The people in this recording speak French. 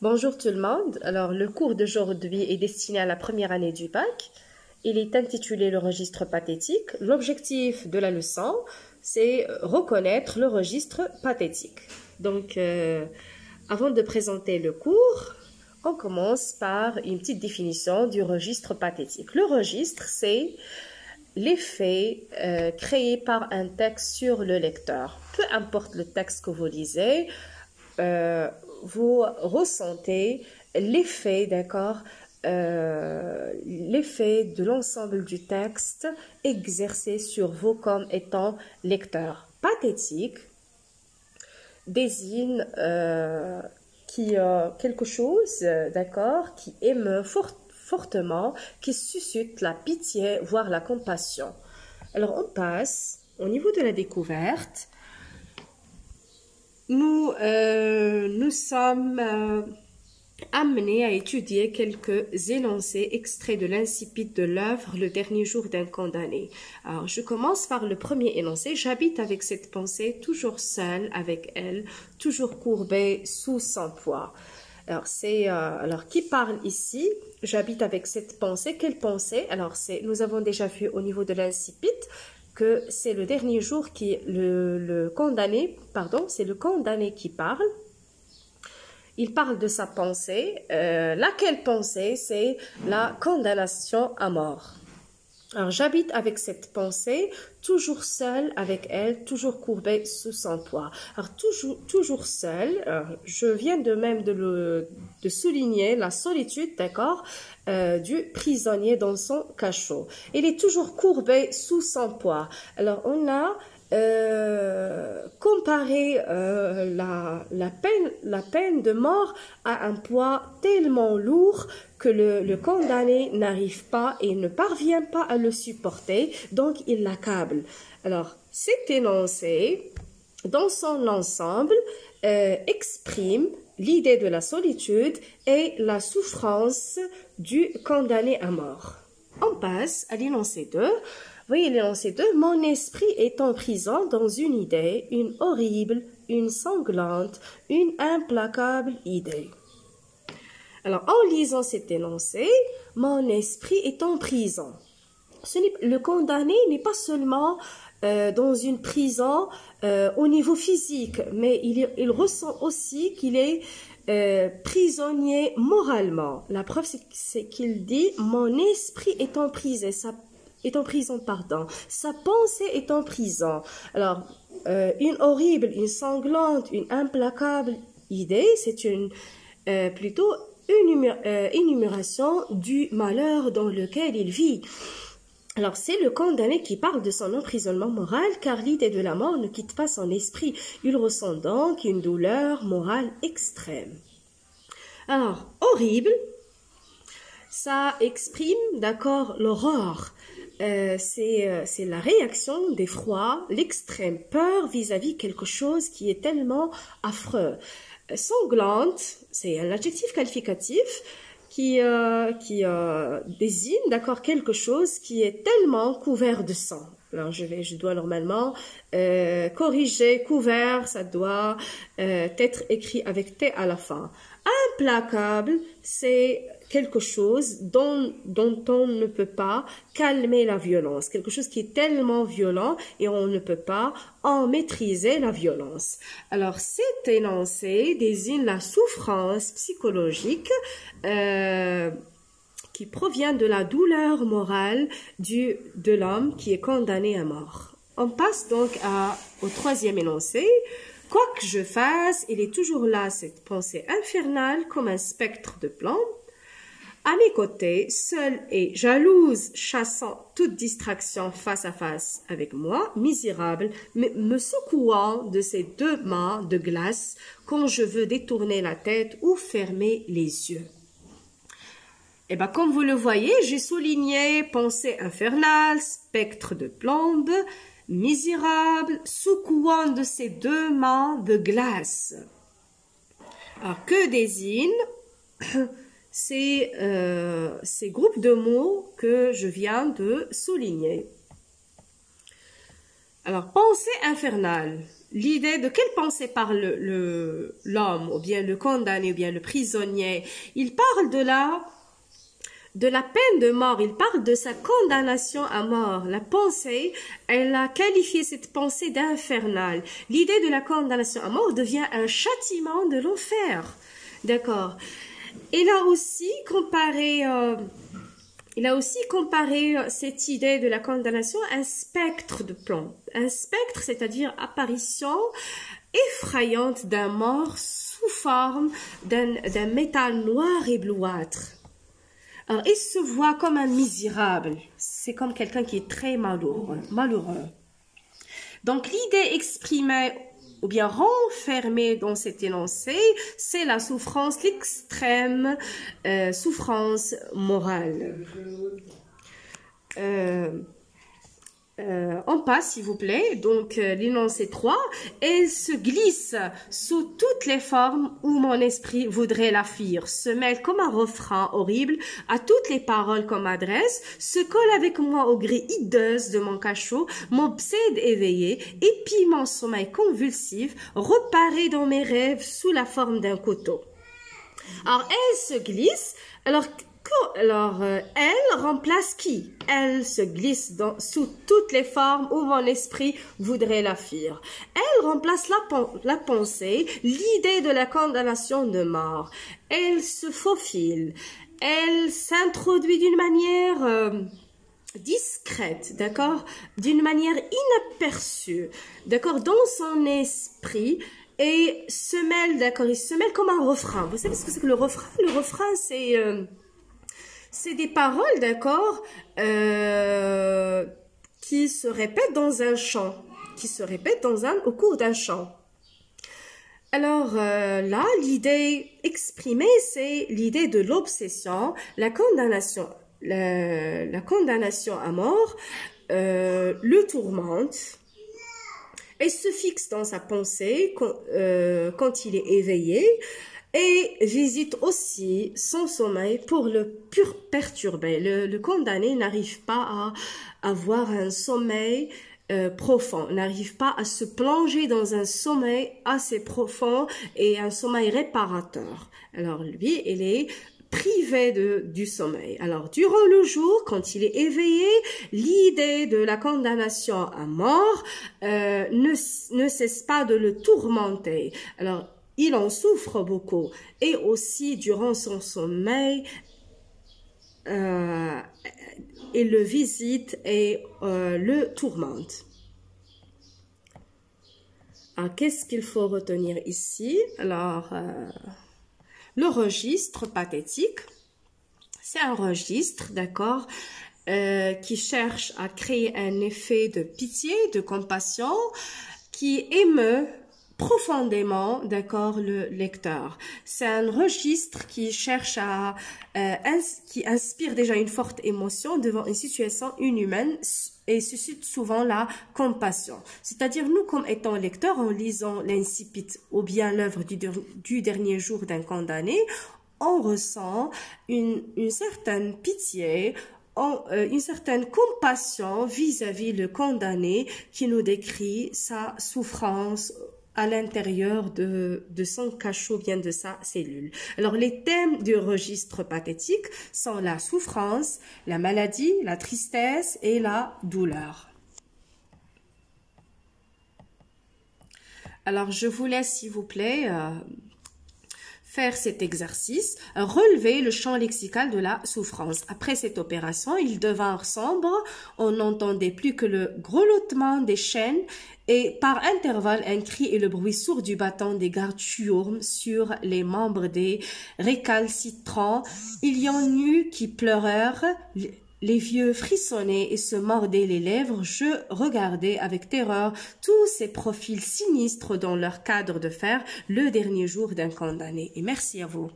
Bonjour tout le monde. Alors, le cours d'aujourd'hui est destiné à la première année du bac. Il est intitulé le registre pathétique. L'objectif de la leçon, c'est reconnaître le registre pathétique. Donc, avant de présenter le cours, on commence par une petite définition du registre pathétique. Le registre, c'est l'effet créé par un texte sur le lecteur. Peu importe le texte que vous lisez, vous ressentez l'effet, d'accord, l'effet de l'ensemble du texte exercé sur vous comme étant lecteur. Pathétique désigne quelque chose, d'accord, qui émeut fortement, qui suscite la pitié, voire la compassion. Alors on passe au niveau de la découverte. Nous sommes amenés à étudier quelques énoncés extraits de l'incipit de l'œuvre Le dernier jour d'un condamné. Alors, je commence par le premier énoncé. J'habite avec cette pensée, toujours seule avec elle, toujours courbée sous son poids. Alors, alors qui parle ici? J'habite avec cette pensée. Quelle pensée? Alors, nous avons déjà vu au niveau de l'incipit que c'est le dernier jour qui le condamné, pardon, c'est le condamné qui parle. Il parle de sa pensée. Laquelle pensée? C'est la condamnation à mort. Alors, j'habite avec cette pensée, toujours seule avec elle, toujours courbée sous son poids. Alors, toujours seule, je viens de souligner la solitude, d'accord, du prisonnier dans son cachot. Il est toujours courbé sous son poids. Alors, on a comparer la peine de mort à un poids tellement lourd que le condamné n'arrive pas et ne parvient pas à le supporter, donc il l'accable. Alors, cet énoncé, dans son ensemble, exprime l'idée de la solitude et la souffrance du condamné à mort. On passe à l'énoncé 2. Voyez l'énoncé 2. Mon esprit est en prison dans une idée, une horrible, une sanglante, une implacable idée. Alors, en lisant cet énoncé, mon esprit est en prison. Le condamné n'est pas seulement dans une prison au niveau physique, mais il ressent aussi qu'il est prisonnier moralement. La preuve, c'est qu'il dit « Mon esprit est en prison ». Sa pensée est en prison. Alors, une horrible, une sanglante, une implacable idée, c'est plutôt une énumération du malheur dans lequel il vit. Alors, c'est le condamné qui parle de son emprisonnement moral, car l'idée de la mort ne quitte pas son esprit. Il ressent donc une douleur morale extrême. Alors, horrible, ça exprime, d'accord, l'horreur. C'est la réaction d'effroi, l'extrême peur vis-à-vis quelque chose qui est tellement affreux. Sanglante, c'est un adjectif qualificatif qui désigne, d'accord, quelque chose qui est tellement couvert de sang. Alors, je dois normalement corriger, couvert, ça doit être écrit avec T à la fin. Implacable, c'est quelque chose dont on ne peut pas calmer la violence, quelque chose qui est tellement violent et on ne peut pas en maîtriser la violence. Alors, cet énoncé désigne la souffrance psychologique qui provient de la douleur morale de l'homme qui est condamné à mort. On passe donc au troisième énoncé. Quoi que je fasse, il est toujours là cette pensée infernale comme un spectre de plomb. À mes côtés, seule et jalouse, chassant toute distraction face à face avec moi, misérable, me secouant de ses deux mains de glace quand je veux détourner la tête ou fermer les yeux. Et bien, comme vous le voyez, j'ai souligné pensée infernale, spectre de plomb, misérable, secouant de ses deux mains de glace. Alors, que désigne ces groupes de mots que je viens de souligner? Alors, pensée infernale. l'idée de quelle pensée parle l'homme, ou bien le condamné, ou bien le prisonnier. Il parle de la peine de mort, il parle de sa condamnation à mort. La pensée, elle a qualifié cette pensée d'infernale. L'idée de la condamnation à mort devient un châtiment de l'enfer. D'accord. Il a aussi comparé cette idée de la condamnation à un spectre de plomb. Un spectre, c'est-à-dire apparition effrayante d'un mort sous forme d'un métal noir et bleuâtre. Alors, il se voit comme un misérable. C'est comme quelqu'un qui est très malheureux. Donc, l'idée exprimée ou bien renfermée dans cet énoncé, c'est la souffrance, l'extrême souffrance morale. On passe, s'il vous plaît. Donc, l'énoncé 3, elle se glisse sous toutes les formes où mon esprit voudrait la fuir, se mêle comme un refrain horrible à toutes les paroles qu'on m'adresse, se colle avec moi aux grilles hideuses de mon cachot, m'obsède éveillé, épie mon sommeil convulsif, reparaît dans mes rêves sous la forme d'un couteau. Alors, elle se glisse, alors elle remplace qui? Elle se glisse sous toutes les formes où mon esprit voudrait la fuir. Elle remplace la pensée, l'idée de la condamnation de mort. Elle se faufile. Elle s'introduit d'une manière discrète, d'accord? D'une manière inaperçue, d'accord? Dans son esprit. Et se mêle, d'accord? Il se mêle comme un refrain. Vous savez ce que c'est que le refrain? Le refrain, c'est des paroles, d'accord, qui se répètent dans un chant, au cours d'un chant. Alors là, l'idée exprimée, c'est l'idée de l'obsession, la condamnation à mort, le tourmente, et se fixe dans sa pensée quand il est éveillé, et visite aussi son sommeil pour le perturber. Le condamné n'arrive pas à avoir un sommeil profond, n'arrive pas à se plonger dans un sommeil assez profond et un sommeil réparateur. Alors lui, il est privé du sommeil. Alors, durant le jour, quand il est éveillé, l'idée de la condamnation à mort ne cesse pas de le tourmenter. Alors, il en souffre beaucoup. Et aussi, durant son sommeil, il le visite et le tourmente. Alors, qu'est-ce qu'il faut retenir ici? Alors, le registre pathétique, c'est un registre, d'accord, qui cherche à créer un effet de pitié, de compassion, qui émeut profondément, d'accord, le lecteur. C'est un registre qui cherche qui inspire déjà une forte émotion devant une situation inhumaine et suscite souvent la compassion. C'est-à-dire, nous, comme étant lecteurs, en lisant l'incipit ou bien l'œuvre du dernier jour d'un condamné, on ressent une certaine pitié, une certaine compassion vis-à-vis le condamné qui nous décrit sa souffrance à l'intérieur de son cachot, bien de sa cellule. Alors, les thèmes du registre pathétique sont la souffrance, la maladie, la tristesse et la douleur. Alors, je vous laisse, s'il vous plaît, faire cet exercice, relever le champ lexical de la souffrance. Après cette opération, ils devinrent sombres, on n'entendait plus que le grelottement des chaînes et par intervalles un cri et le bruit sourd du bâton des gardes chiourmes sur les membres des récalcitrants. Il y en eut qui pleurèrent, les vieux frissonnaient et se mordaient les lèvres. Je regardais avec terreur tous ces profils sinistres dans leur cadre de fer, le dernier jour d'un condamné. Et merci à vous.